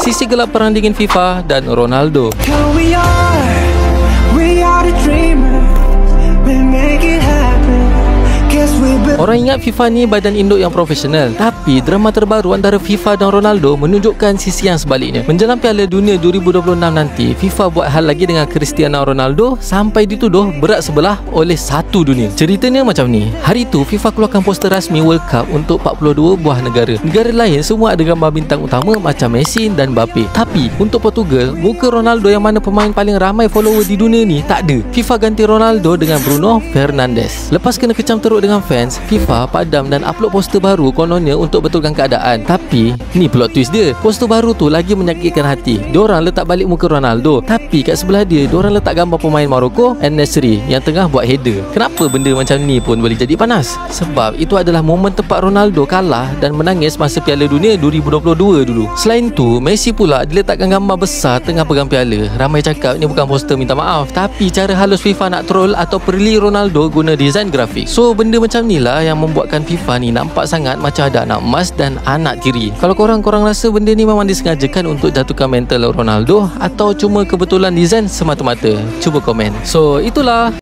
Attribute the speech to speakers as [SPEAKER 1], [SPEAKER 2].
[SPEAKER 1] sisi gelap perang dingin FIFA dan Ronaldo. Orang ingat FIFA ni badan induk yang profesional, tapi drama terbaru antara FIFA dan Ronaldo menunjukkan sisi yang sebaliknya. Menjelang Piala Dunia 2026 nanti, FIFA buat hal lagi dengan Cristiano Ronaldo sampai dituduh berat sebelah oleh satu dunia. Ceritanya macam ni. Hari tu FIFA keluarkan poster rasmi World Cup untuk 42 buah negara. Negara lain semua ada gambar bintang utama macam Messi dan Mbappe. Tapi untuk Portugal, muka Ronaldo yang mana pemain paling ramai follower di dunia ni tak ada. FIFA ganti Ronaldo dengan Bruno Fernandes. Lepas kena kecam teruk dengan fans, FIFA padam dan upload poster baru kononnya untuk betulkan keadaan. Tapi ni plot twist dia. Poster baru tu lagi menyakitkan hati. Diorang letak balik muka Ronaldo, tapi kat sebelah dia diorang letak gambar pemain Morocco En-Nesyri yang tengah buat header. Kenapa benda macam ni pun boleh jadi panas? Sebab itu adalah momen tepat Ronaldo kalah dan menangis masa Piala Dunia 2022 dulu. Selain tu, Messi pula diletakkan gambar besar tengah pegang piala. Ramai cakap ni bukan poster minta maaf, tapi cara halus FIFA nak troll atau perli Ronaldo guna desain grafik. So benda macam ni lah yang membuatkan FIFA ni nampak sangat macam ada anak emas dan anak tiri. Kalau korang rasa benda ni memang disengajakan untuk jatuhkan mental Ronaldo atau cuma kebetulan design semata-mata? Cuba komen. So itulah.